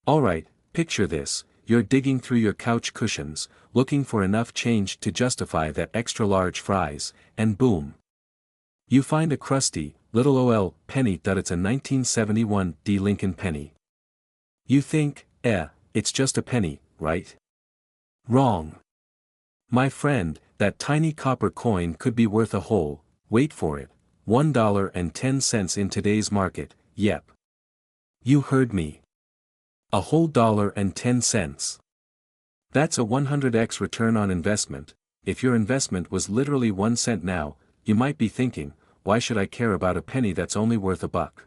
Alright, picture this, you're digging through your couch cushions, looking for enough change to justify that extra large fries, and boom. You find a crusty, little penny that it's a 1971 D Lincoln penny. You think, it's just a penny, right? Wrong. My friend, that tiny copper coin could be worth a whole, wait for it, $1.10 in today's market, yep. You heard me. A whole $1.10. That's a 100x return on investment. If your investment was literally 1 cent now, you might be thinking, why should I care about a penny that's only worth a buck?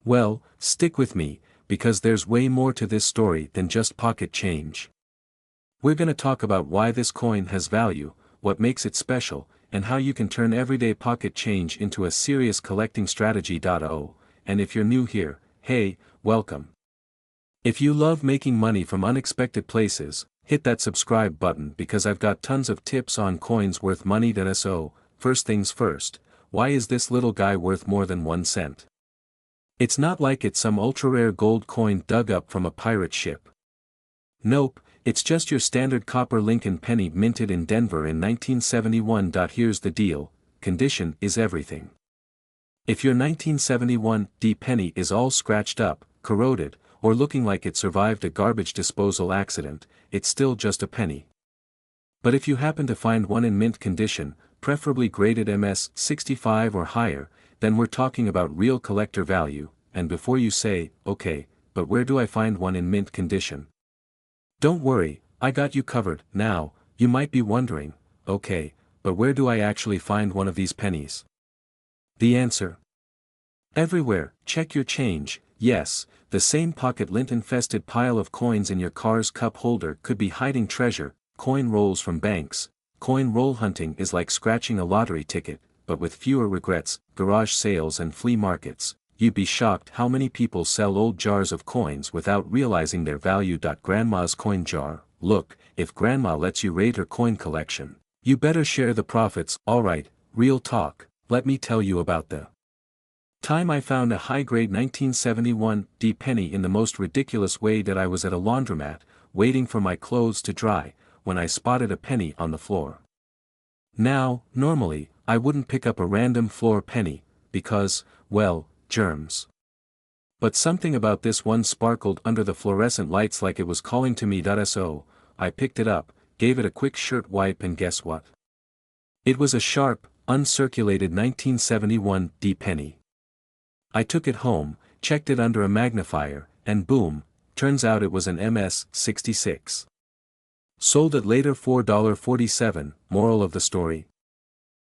Well, stick with me, because there's way more to this story than just pocket change. We're gonna talk about why this coin has value, what makes it special, and how you can turn everyday pocket change into a serious collecting strategy. And if you're new here, hey, welcome. If you love making money from unexpected places, hit that subscribe button because I've got tons of tips on coins worth money. So, first things first, why is this little guy worth more than 1 cent? It's not like it's some ultra-rare gold coin dug up from a pirate ship. Nope, it's just your standard copper Lincoln penny minted in Denver in 1971. Here's the deal, condition is everything. If your 1971 D penny is all scratched up, corroded, or looking like it survived a garbage disposal accident, it's still just a penny. But if you happen to find one in mint condition, preferably graded MS 65 or higher, then we're talking about real collector value. And before you say, okay, but where do I find one in mint condition? Don't worry, I got you covered. Now, you might be wondering, okay, but where do I actually find one of these pennies? The answer? Everywhere. Check your change. Yes, the same pocket lint-infested pile of coins in your car's cup holder could be hiding treasure. Coin rolls from banks. Coin roll hunting is like scratching a lottery ticket, but with fewer regrets. Garage sales and flea markets. You'd be shocked how many people sell old jars of coins without realizing their value. Grandma's coin jar. Look, if grandma lets you raid her coin collection, you better share the profits. Alright, real talk, let me tell you about the time I found a high-grade 1971 D penny in the most ridiculous way. I was at a laundromat, waiting for my clothes to dry, when I spotted a penny on the floor. Now, normally, I wouldn't pick up a random floor penny, because, well, germs. But something about this one sparkled under the fluorescent lights like it was calling to me. So, I picked it up, gave it a quick shirt wipe, and guess what? It was a sharp, uncirculated 1971 D penny. I took it home, checked it under a magnifier, and boom, turns out it was an MS 66. Sold at later $4.47. Moral of the story?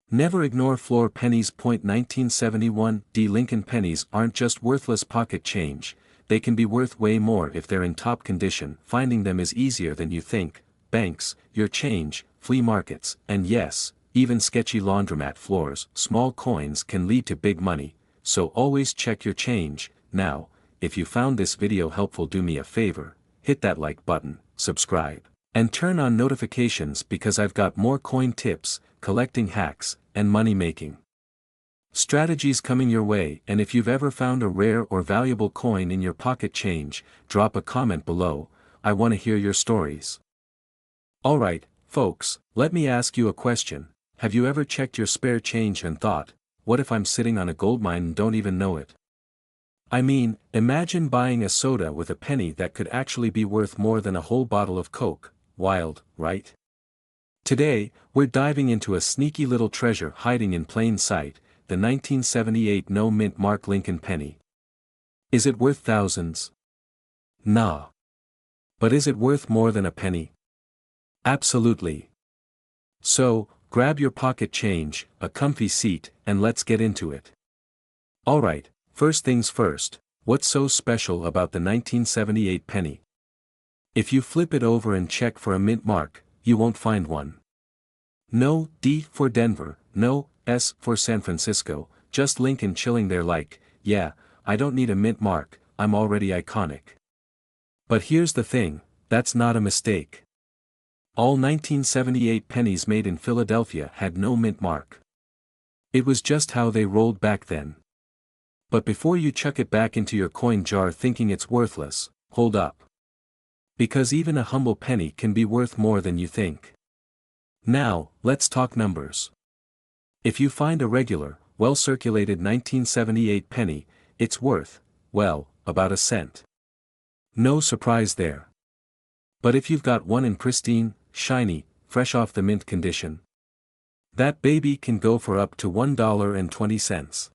Never ignore floor pennies. 1971 D Lincoln pennies aren't just worthless pocket change, they can be worth way more if they're in top condition. Finding them is easier than you think. Banks, your change, flea markets, and yes, even sketchy laundromat floors. Small coins can lead to big money, so always check your change. Now, if you found this video helpful, do me a favor, hit that like button, subscribe, and turn on notifications because I've got more coin tips, collecting hacks, and money-making strategies coming your way. And if you've ever found a rare or valuable coin in your pocket change, drop a comment below, I want to hear your stories. Alright, folks, let me ask you a question. Have you ever checked your spare change and thought, what if I'm sitting on a goldmine and don't even know it? I mean, imagine buying a soda with a penny that could actually be worth more than a whole bottle of Coke. Wild, right? Today, we're diving into a sneaky little treasure hiding in plain sight, the 1978 no mint mark Lincoln penny. Is it worth thousands? Nah. But is it worth more than a penny? Absolutely. So, grab your pocket change, a comfy seat, and let's get into it. Alright, first things first, what's so special about the 1978 penny? If you flip it over and check for a mint mark, you won't find one. No D for Denver, no S for San Francisco, just Lincoln chilling there like, yeah, I don't need a mint mark, I'm already iconic. But here's the thing, that's not a mistake. All 1978 pennies made in Philadelphia had no mint mark. It was just how they rolled back then. But before you chuck it back into your coin jar thinking it's worthless, hold up. Because even a humble penny can be worth more than you think. Now, let's talk numbers. If you find a regular, well-circulated 1978 penny, it's worth, well, about a cent. No surprise there. But if you've got one in pristine, shiny, fresh off the mint condition, that baby can go for up to $1.20.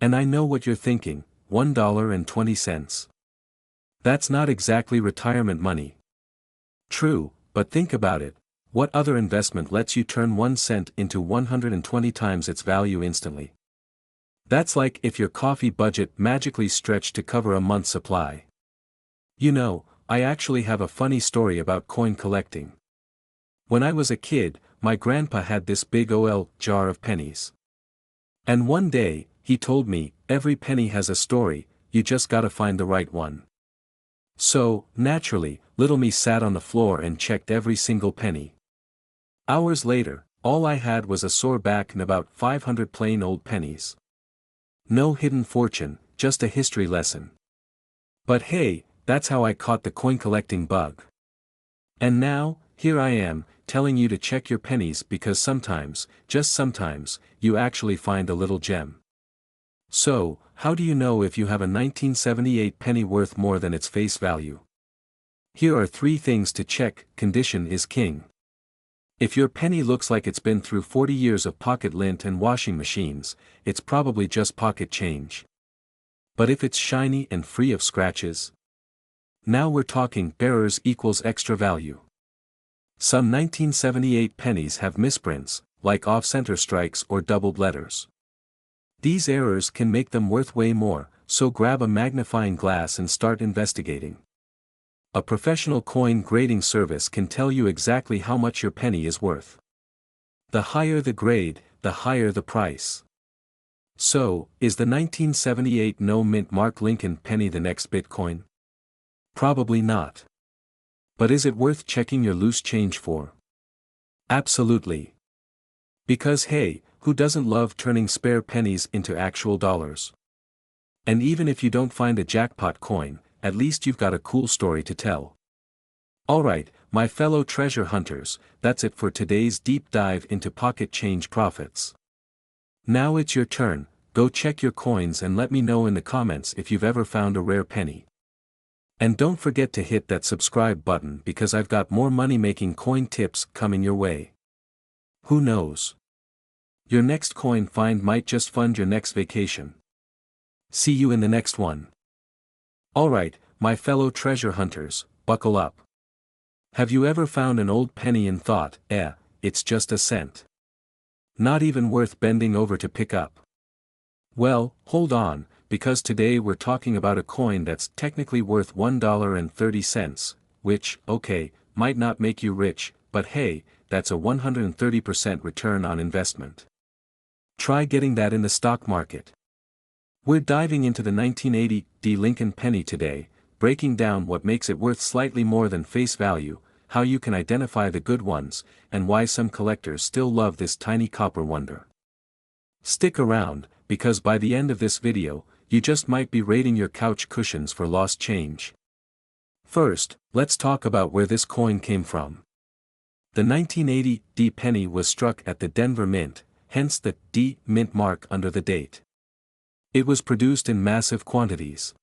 And I know what you're thinking, $1.20. That's not exactly retirement money. True, but think about it. What other investment lets you turn 1 cent into 120 times its value instantly? That's like if your coffee budget magically stretched to cover a month's supply. You know, I actually have a funny story about coin collecting. When I was a kid, my grandpa had this big jar of pennies. And one day, he told me, every penny has a story, you just gotta find the right one. So, naturally, little me sat on the floor and checked every single penny. Hours later, all I had was a sore back and about 500 plain old pennies. No hidden fortune, just a history lesson. But hey, that's how I caught the coin collecting bug. And now, here I am, telling you to check your pennies because sometimes, just sometimes, you actually find a little gem. So, how do you know if you have a 1978 penny worth more than its face value? Here are 3 things to check. Condition is king. If your penny looks like it's been through 40 years of pocket lint and washing machines, it's probably just pocket change. But if it's shiny and free of scratches, now we're talking. Errors equals extra value. Some 1978 pennies have misprints, like off-center strikes or doubled letters. These errors can make them worth way more, so grab a magnifying glass and start investigating. A professional coin grading service can tell you exactly how much your penny is worth. The higher the grade, the higher the price. So, is the 1978 no-mint Mark Lincoln penny the next Bitcoin? Probably not. But is it worth checking your loose change for? Absolutely. Because hey, who doesn't love turning spare pennies into actual dollars? And even if you don't find a jackpot coin, at least you've got a cool story to tell. Alright, my fellow treasure hunters, that's it for today's deep dive into pocket change profits. Now it's your turn, go check your coins and let me know in the comments if you've ever found a rare penny. And don't forget to hit that subscribe button because I've got more money-making coin tips coming your way. Who knows? Your next coin find might just fund your next vacation. See you in the next one. Alright, my fellow treasure hunters, buckle up. Have you ever found an old penny and thought, it's just a cent? Not even worth bending over to pick up. Well, hold on, because today we're talking about a coin that's technically worth $1.30, which, okay, might not make you rich, but hey, that's a 130% return on investment. Try getting that in the stock market. We're diving into the 1980 Lincoln penny today, breaking down what makes it worth slightly more than face value, how you can identify the good ones, and why some collectors still love this tiny copper wonder. Stick around, because by the end of this video, you just might be raiding your couch cushions for lost change. First, let's talk about where this coin came from. The 1980 penny was struck at the Denver Mint, hence the D mint mark under the date. It was produced in massive quantities.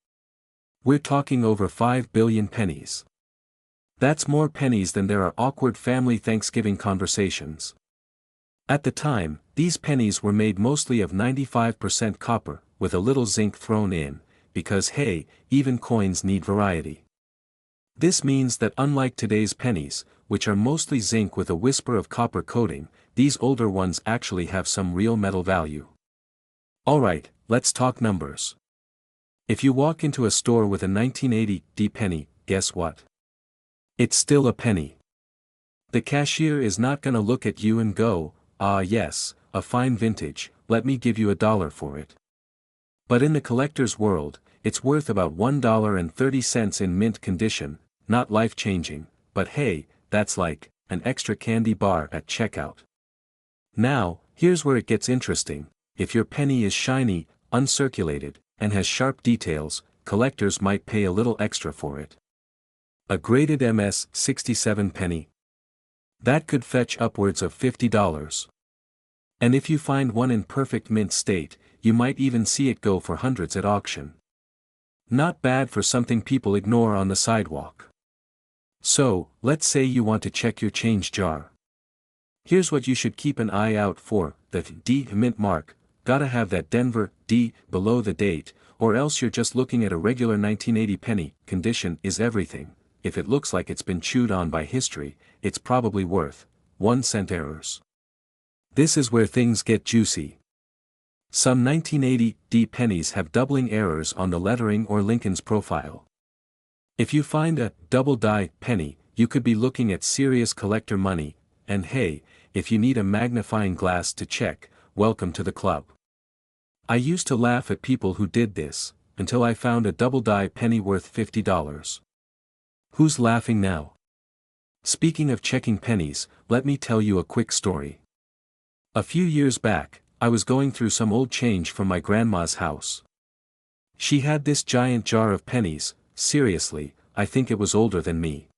We're talking over 5 billion pennies. That's more pennies than there are awkward family Thanksgiving conversations. At the time, these pennies were made mostly of 95% copper, with a little zinc thrown in, because hey, even coins need variety. This means that unlike today's pennies, which are mostly zinc with a whisper of copper coating, these older ones actually have some real metal value. Alright, let's talk numbers. If you walk into a store with a 1980 penny, guess what? It's still a penny. The cashier is not gonna look at you and go, "Ah yes, a fine vintage, let me give you $1 for it." But in the collector's world, it's worth about $1.30 in mint condition, not life-changing, but hey, that's like an extra candy bar at checkout. Now, here's where it gets interesting. If your penny is shiny, uncirculated, and has sharp details, collectors might pay a little extra for it. A graded MS 67 penny. That could fetch upwards of $50. And if you find one in perfect mint state, you might even see it go for hundreds at auction. Not bad for something people ignore on the sidewalk. So, let's say you want to check your change jar. Here's what you should keep an eye out for: the D mint mark. Gotta have that Denver D below the date, or else you're just looking at a regular 1980 penny. Condition is everything. If it looks like it's been chewed on by history, it's probably worth 1 cent errors. This is where things get juicy. Some 1980 D pennies have doubling errors on the lettering or Lincoln's profile. If you find a double die penny, you could be looking at serious collector money, and hey, if you need a magnifying glass to check, welcome to the club. I used to laugh at people who did this, until I found a double die penny worth $50. Who's laughing now? Speaking of checking pennies, let me tell you a quick story. A few years back, I was going through some old change from my grandma's house. She had this giant jar of pennies. Seriously, I think it was older than me.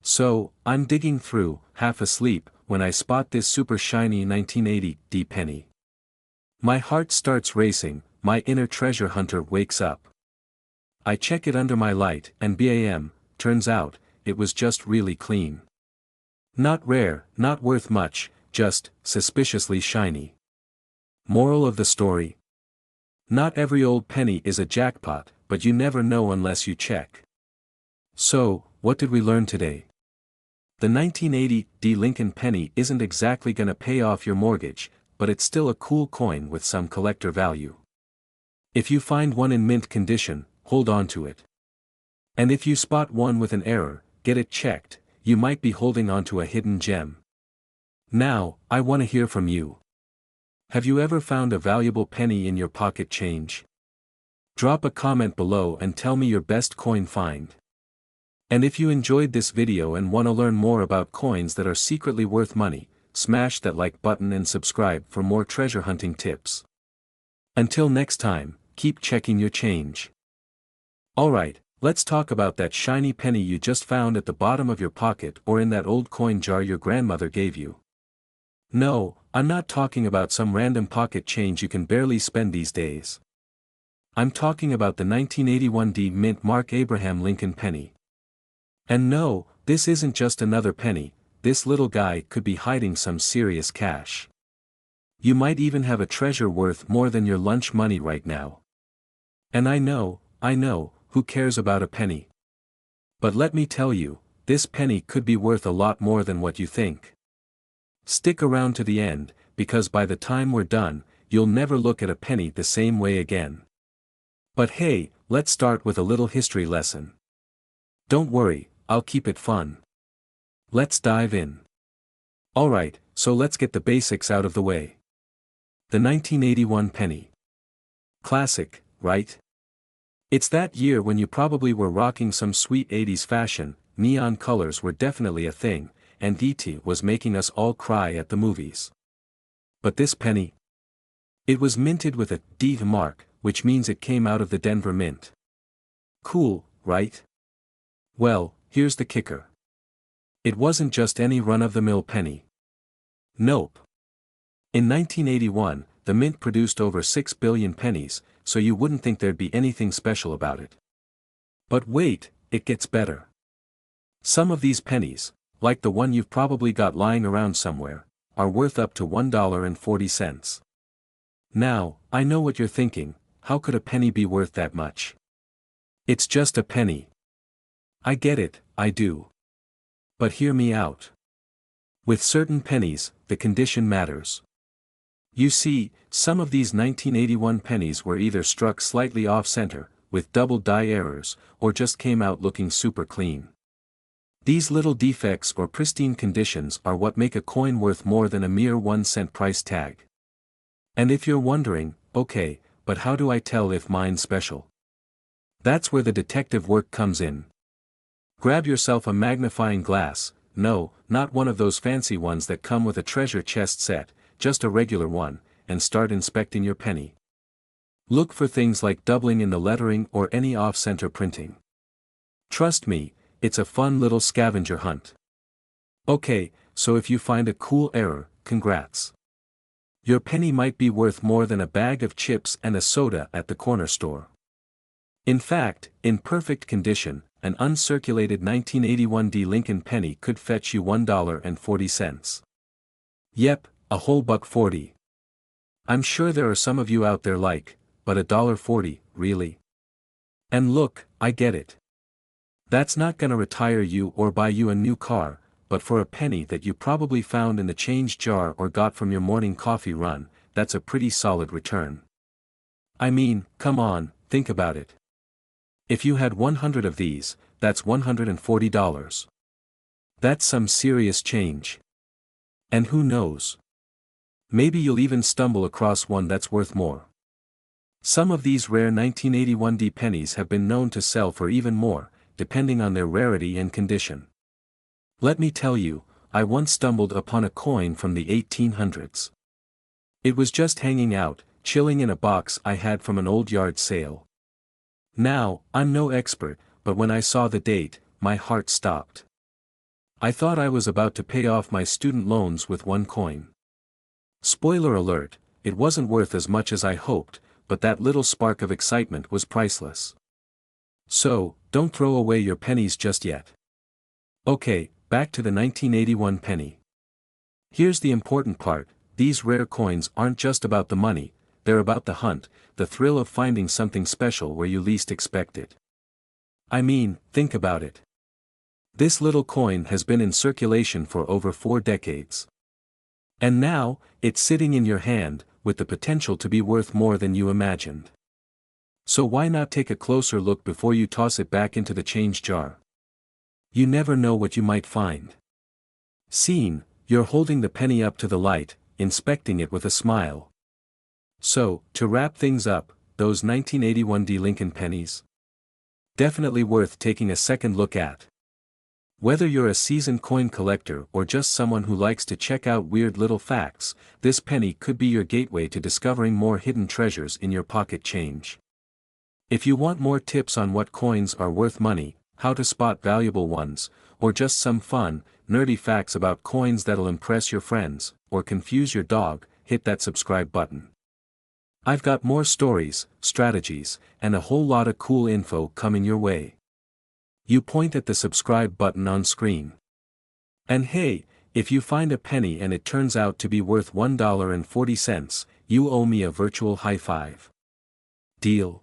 So, I'm digging through, half asleep, when I spot this super shiny 1980 D penny. My heart starts racing, my inner treasure hunter wakes up. I check it under my light, and bam, turns out, it was just really clean. Not rare, not worth much, just suspiciously shiny. Moral of the story? Not every old penny is a jackpot, but you never know unless you check. So, what did we learn today? The 1980 D Lincoln penny isn't exactly gonna pay off your mortgage, but it's still a cool coin with some collector value. If you find one in mint condition, hold on to it. And if you spot one with an error, get it checked. You might be holding onto a hidden gem. Now, I want to hear from you. Have you ever found a valuable penny in your pocket change? Drop a comment below and tell me your best coin find. And if you enjoyed this video and want to learn more about coins that are secretly worth money, smash that like button and subscribe for more treasure hunting tips. Until next time, keep checking your change. Alright, let's talk about that shiny penny you just found at the bottom of your pocket or in that old coin jar your grandmother gave you. No, I'm not talking about some random pocket change you can barely spend these days. I'm talking about the 1981 D Mint Mark Abraham Lincoln penny. And no, this isn't just another penny, this little guy could be hiding some serious cash. You might even have a treasure worth more than your lunch money right now. And I know, who cares about a penny? But let me tell you, this penny could be worth a lot more than what you think. Stick around to the end, because by the time we're done, you'll never look at a penny the same way again. But hey, let's start with a little history lesson. Don't worry, I'll keep it fun. Let's dive in. Alright, so let's get the basics out of the way. The 1981 penny. Classic, right? It's that year when you probably were rocking some sweet 80s fashion, neon colors were definitely a thing, and E.T. was making us all cry at the movies. But this penny? It was minted with a D mark, which means it came out of the Denver Mint. Cool, right? Well, here's the kicker. It wasn't just any run-of-the-mill penny. Nope. In 1981, the Mint produced over 6 billion pennies, so you wouldn't think there'd be anything special about it. But wait, it gets better. Some of these pennies, like the one you've probably got lying around somewhere, are worth up to $1.40. Now, I know what you're thinking, how could a penny be worth that much? It's just a penny. I get it, I do. But hear me out. With certain pennies, the condition matters. You see, some of these 1981 pennies were either struck slightly off-center, with double die errors, or just came out looking super clean. These little defects or pristine conditions are what make a coin worth more than a mere 1 cent price tag. And if you're wondering, okay, but how do I tell if mine's special? That's where the detective work comes in. Grab yourself a magnifying glass, no, not one of those fancy ones that come with a treasure chest set, just a regular one, and start inspecting your penny. Look for things like doubling in the lettering or any off-center printing. Trust me, it's a fun little scavenger hunt. Okay, so if you find a cool error, congrats. Your penny might be worth more than a bag of chips and a soda at the corner store. In fact, in perfect condition, an uncirculated 1981 D Lincoln penny could fetch you $1.40. Yep, a whole $1.40. I'm sure there are some of you out there like, but $1.40, really? And look, I get it. That's not gonna retire you or buy you a new car, but for a penny that you probably found in the change jar or got from your morning coffee run, that's a pretty solid return. I mean, come on, think about it. If you had 100 of these, that's $140. That's some serious change. And who knows? Maybe you'll even stumble across one that's worth more. Some of these rare 1981 D pennies have been known to sell for even more, depending on their rarity and condition. Let me tell you, I once stumbled upon a coin from the 1800s. It was just hanging out, chilling in a box I had from an old yard sale. Now, I'm no expert, but when I saw the date, my heart stopped. I thought I was about to pay off my student loans with one coin. Spoiler alert, it wasn't worth as much as I hoped, but that little spark of excitement was priceless. So, don't throw away your pennies just yet. Okay, back to the 1981 penny. Here's the important part, these rare coins aren't just about the money, they're about the hunt, the thrill of finding something special where you least expect it. I mean, think about it. This little coin has been in circulation for over 4 decades. And now, it's sitting in your hand, with the potential to be worth more than you imagined. So why not take a closer look before you toss it back into the change jar? You never know what you might find. Scene, you're holding the penny up to the light, inspecting it with a smile. So, to wrap things up, those 1981 D Lincoln pennies? Definitely worth taking a second look at. Whether you're a seasoned coin collector or just someone who likes to check out weird little facts, this penny could be your gateway to discovering more hidden treasures in your pocket change. If you want more tips on what coins are worth money, how to spot valuable ones, or just some fun, nerdy facts about coins that'll impress your friends, or confuse your dog, hit that subscribe button. I've got more stories, strategies, and a whole lot of cool info coming your way. You point at the subscribe button on screen. And hey, if you find a penny and it turns out to be worth $1.40, you owe me a virtual high five. Deal?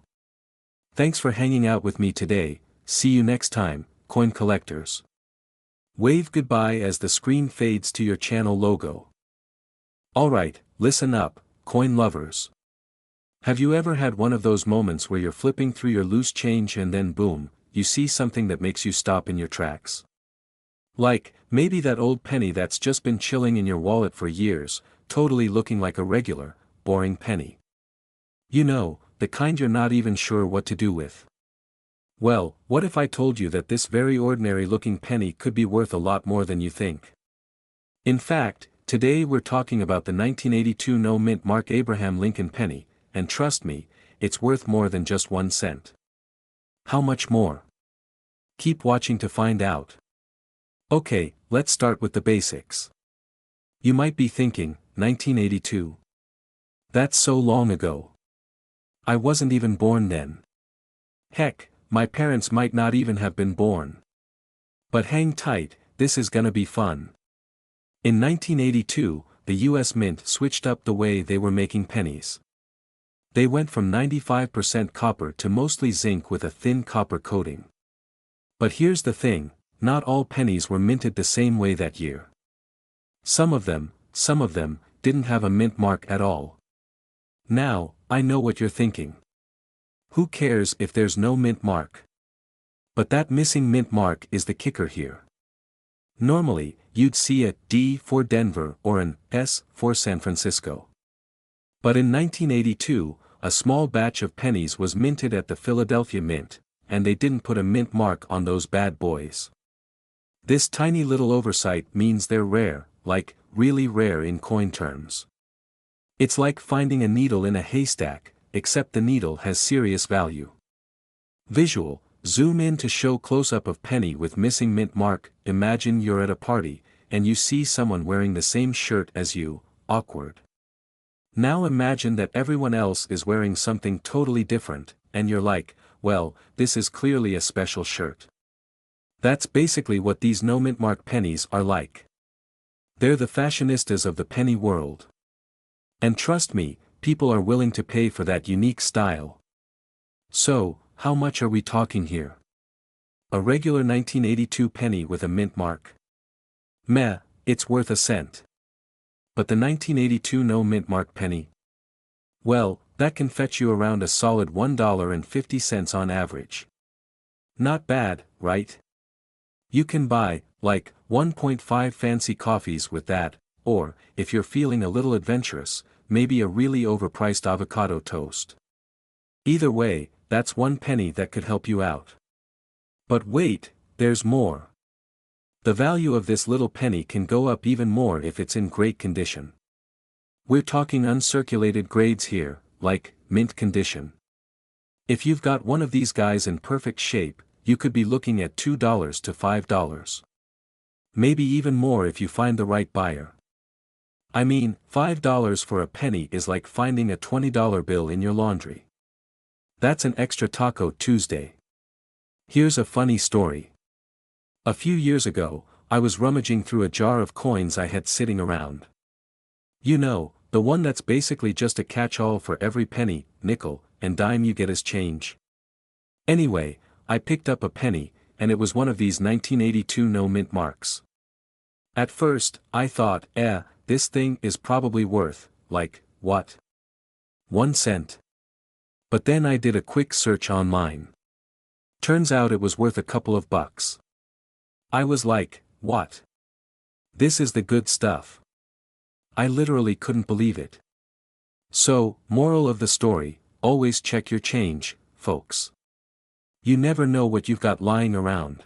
Thanks for hanging out with me today, see you next time, coin collectors. Wave goodbye as the screen fades to your channel logo. Alright, listen up, coin lovers. Have you ever had one of those moments where you're flipping through your loose change and then boom, you see something that makes you stop in your tracks? Like, maybe that old penny that's just been chilling in your wallet for years, totally looking like a regular, boring penny. You know, the kind you're not even sure what to do with. Well, what if I told you that this very ordinary looking penny could be worth a lot more than you think? In fact, today we're talking about the 1982 no-mint Mark Abraham Lincoln penny, and trust me, it's worth more than just 1 cent. How much more? Keep watching to find out. Okay, let's start with the basics. You might be thinking, 1982? That's so long ago. I wasn't even born then. Heck, my parents might not even have been born. But hang tight, this is gonna be fun. In 1982, the US Mint switched up the way they were making pennies. They went from 95% copper to mostly zinc with a thin copper coating. But here's the thing, not all pennies were minted the same way that year. Some of them, didn't have a mint mark at all. Now, I know what you're thinking. Who cares if there's no mint mark? But that missing mint mark is the kicker here. Normally, you'd see a D for Denver or an S for San Francisco. But in 1982, a small batch of pennies was minted at the Philadelphia Mint, and they didn't put a mint mark on those bad boys. This tiny little oversight means they're rare, like, really rare in coin terms. It's like finding a needle in a haystack, except the needle has serious value. Visual, zoom in to show close-up of penny with missing mint mark. Imagine you're at a party, and you see someone wearing the same shirt as you. Awkward. Now imagine that everyone else is wearing something totally different, and you're like, well, this is clearly a special shirt. That's basically what these no mint mark pennies are like. They're the fashionistas of the penny world. And trust me, people are willing to pay for that unique style. So, how much are we talking here? A regular 1982 penny with a mint mark? Meh, it's worth a cent. But the 1982 no mint mark penny? Well, that can fetch you around a solid $1.50 on average. Not bad, right? You can buy, like, 1.5 fancy coffees with that, or, if you're feeling a little adventurous, maybe a really overpriced avocado toast. Either way, that's one penny that could help you out. But wait, there's more. The value of this little penny can go up even more if it's in great condition. We're talking uncirculated grades here, like, mint condition. If you've got one of these guys in perfect shape, you could be looking at $2 to $5. Maybe even more if you find the right buyer. I mean, $5 for a penny is like finding a $20 bill in your laundry. That's an extra Taco Tuesday. Here's a funny story. A few years ago, I was rummaging through a jar of coins I had sitting around. You know, the one that's basically just a catch-all for every penny, nickel, and dime you get as change. Anyway, I picked up a penny, and it was one of these 1982 no mint marks. At first, I thought, this thing is probably worth, like, what? 1 cent. But then I did a quick search online. Turns out it was worth a couple of bucks. I was like, what? This is the good stuff. I literally couldn't believe it. So, moral of the story, always check your change, folks. You never know what you've got lying around.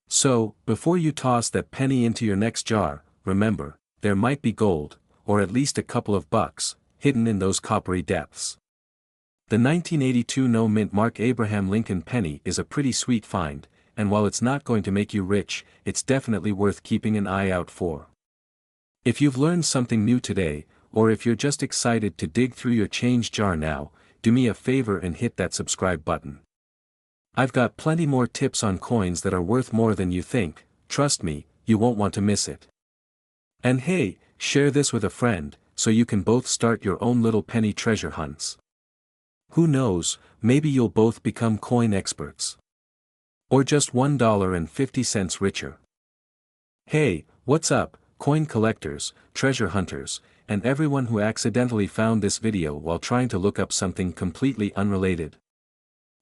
So, before you toss that penny into your next jar, remember, there might be gold, or at least a couple of bucks, hidden in those coppery depths. The 1982 no mint mark Abraham Lincoln penny is a pretty sweet find, and while it's not going to make you rich, it's definitely worth keeping an eye out for. If you've learned something new today, or if you're just excited to dig through your change jar now, do me a favor and hit that subscribe button. I've got plenty more tips on coins that are worth more than you think, trust me, you won't want to miss it. And hey, share this with a friend, so you can both start your own little penny treasure hunts. Who knows, maybe you'll both become coin experts. Or just $1.50 richer. Hey, what's up, coin collectors, treasure hunters, and everyone who accidentally found this video while trying to look up something completely unrelated.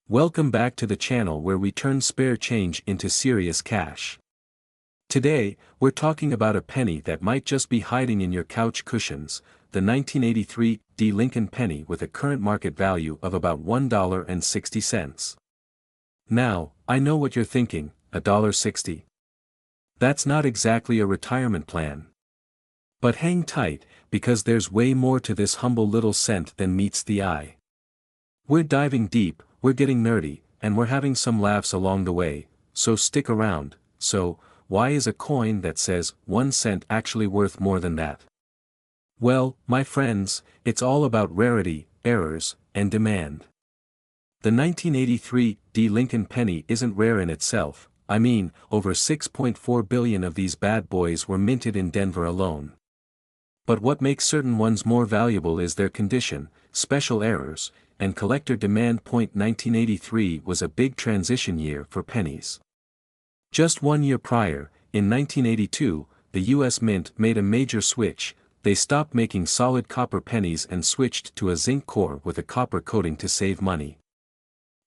Welcome back to the channel where we turn spare change into serious cash. Today, we're talking about a penny that might just be hiding in your couch cushions, the 1983 D. Lincoln penny with a current market value of about $1.60. Now, I know what you're thinking, $1.60. That's not exactly a retirement plan. But hang tight, because there's way more to this humble little cent than meets the eye. We're diving deep, we're getting nerdy, and we're having some laughs along the way, so stick around. So, why is a coin that says 1 cent actually worth more than that? Well, my friends, it's all about rarity, errors, and demand. The 1983 D. Lincoln penny isn't rare in itself, I mean, over 6.4 billion of these bad boys were minted in Denver alone. But what makes certain ones more valuable is their condition, special errors, and collector demand. 1983 was a big transition year for pennies. Just 1 year prior, in 1982, the U.S. Mint made a major switch. They stopped making solid copper pennies and switched to a zinc core with a copper coating to save money.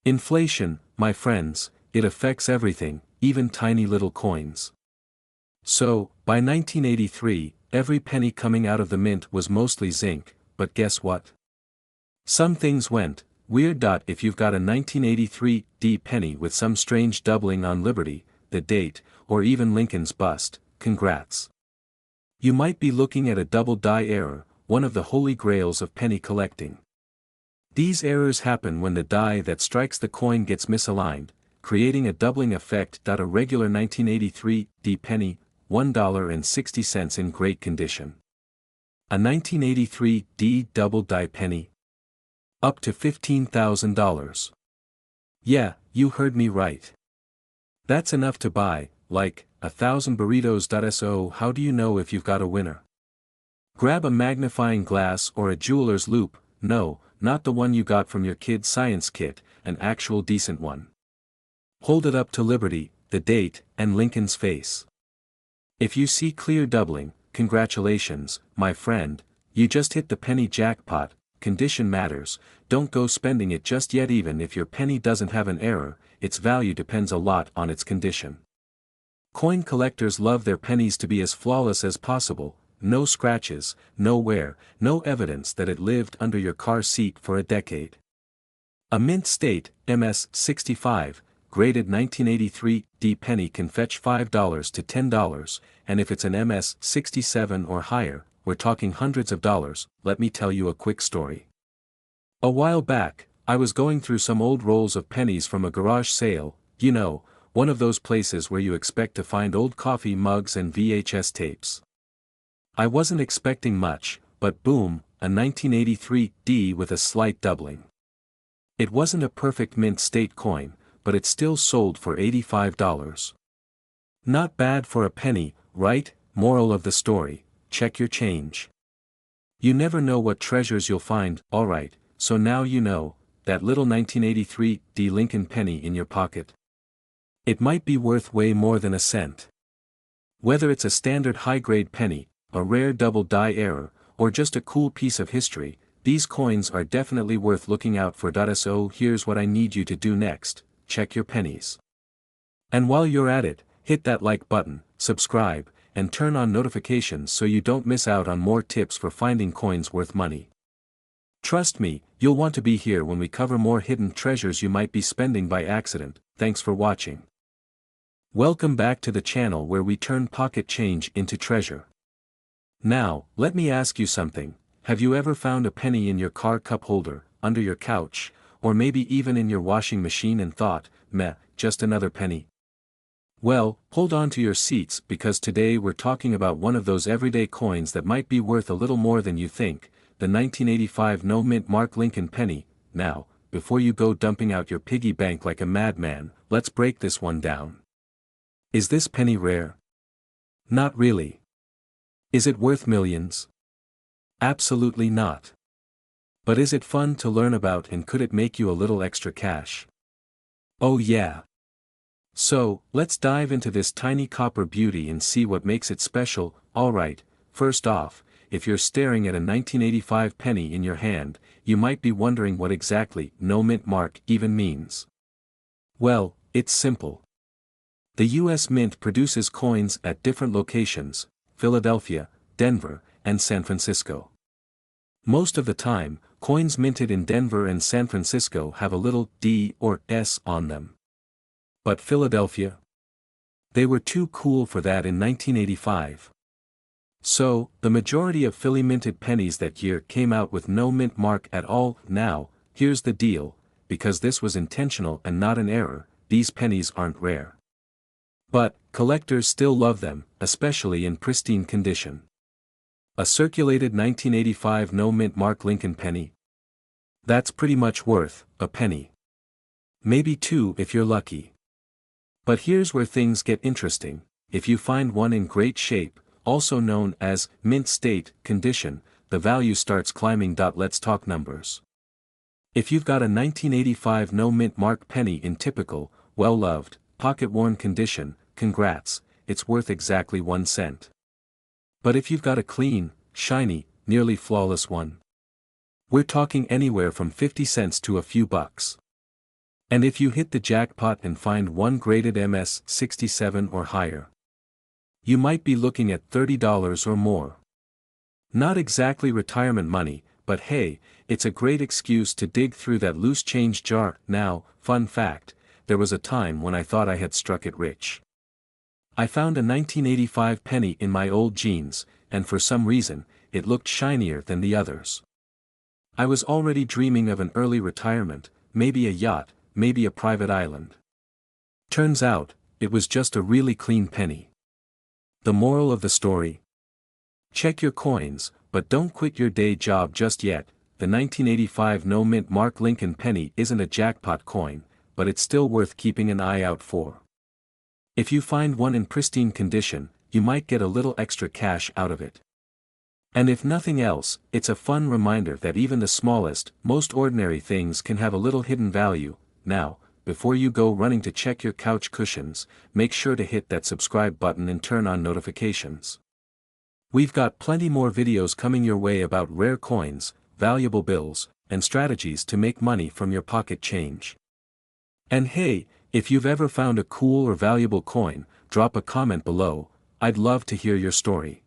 Inflation, my friends, it affects everything, even tiny little coins. So, by 1983, every penny coming out of the mint was mostly zinc, but guess what? Some things went weird. If you've got a 1983 D penny with some strange doubling on Liberty, the date, or even Lincoln's bust, congrats. You might be looking at a double die error, one of the holy grails of penny collecting. These errors happen when the die that strikes the coin gets misaligned, creating a doubling effect. A regular 1983 D penny, $1.60 in great condition. A 1983 D double die penny. Up to $15,000. Yeah, you heard me right. That's enough to buy, like, 1,000 burritos. So how do you know if you've got a winner? Grab a magnifying glass or a jeweler's loupe. No, not the one you got from your kid's science kit, an actual decent one. Hold it up to Liberty, the date, and Lincoln's face. If you see clear doubling, congratulations, my friend, you just hit the penny jackpot. Condition matters. Don't go spending it just yet. Even if your penny doesn't have an error, its value depends a lot on its condition. Coin collectors love their pennies to be as flawless as possible. No scratches, no wear, no evidence that it lived under your car seat for a decade. A mint state, MS-65, graded 1983 D penny can fetch $5 to $10, and if it's an MS-67 or higher, we're talking hundreds of dollars. Let me tell you a quick story. A while back, I was going through some old rolls of pennies from a garage sale, you know, one of those places where you expect to find old coffee mugs and VHS tapes. I wasn't expecting much, but boom, a 1983 D with a slight doubling. It wasn't a perfect mint state coin, but it still sold for $85. Not bad for a penny, right? Moral of the story, check your change. You never know what treasures you'll find. Alright, so now you know, that little 1983 D Lincoln penny in your pocket. It might be worth way more than a cent. Whether it's a standard high-grade penny, a rare double die error, or just a cool piece of history, these coins are definitely worth looking out for. So here's what I need you to do next, check your pennies. And while you're at it, hit that like button, subscribe, and turn on notifications so you don't miss out on more tips for finding coins worth money. Trust me, you'll want to be here when we cover more hidden treasures you might be spending by accident. Thanks for watching. Welcome back to the channel where we turn pocket change into treasure. Now, let me ask you something. Have you ever found a penny in your car cup holder, under your couch, or maybe even in your washing machine and thought, meh, just another penny? Well, hold on to your seats because today we're talking about one of those everyday coins that might be worth a little more than you think, the 1985 no mint mark Lincoln penny. Now, before you go dumping out your piggy bank like a madman, let's break this one down. Is this penny rare? Not really. Is it worth millions? Absolutely not. But is it fun to learn about and could it make you a little extra cash? Oh yeah. So, let's dive into this tiny copper beauty and see what makes it special. Alright, first off, if you're staring at a 1985 penny in your hand, you might be wondering what exactly no mint mark even means. Well, it's simple. The US Mint produces coins at different locations, Philadelphia, Denver, and San Francisco. Most of the time, coins minted in Denver and San Francisco have a little D or S on them. But Philadelphia? They were too cool for that in 1985. So, the majority of Philly minted pennies that year came out with no mint mark at all. Now, here's the deal, because this was intentional and not an error, these pennies aren't rare. But, collectors still love them, especially in pristine condition. A circulated 1985 no mint mark Lincoln penny? That's pretty much worth a penny. Maybe two if you're lucky. But here's where things get interesting. If you find one in great shape, also known as mint state condition, the value starts climbing. Let's talk numbers. If you've got a 1985 no mint mark penny in typical, well-loved, pocket-worn condition, congrats, it's worth exactly 1 cent. But if you've got a clean, shiny, nearly flawless one, we're talking anywhere from 50 cents to a few bucks. And if you hit the jackpot and find one graded MS-67 or higher, you might be looking at $30 or more. Not exactly retirement money, but hey, it's a great excuse to dig through that loose change jar. Now, fun fact, there was a time when I thought I had struck it rich. I found a 1985 penny in my old jeans, and for some reason, it looked shinier than the others. I was already dreaming of an early retirement, maybe a yacht, maybe a private island. Turns out, it was just a really clean penny. The moral of the story? Check your coins, but don't quit your day job just yet. The 1985 no-mint Mark Lincoln penny isn't a jackpot coin, but it's still worth keeping an eye out for. If you find one in pristine condition, you might get a little extra cash out of it. And if nothing else, it's a fun reminder that even the smallest, most ordinary things can have a little hidden value. Now, before you go running to check your couch cushions, make sure to hit that subscribe button and turn on notifications. We've got plenty more videos coming your way about rare coins, valuable bills, and strategies to make money from your pocket change. And hey, if you've ever found a cool or valuable coin, drop a comment below. I'd love to hear your story.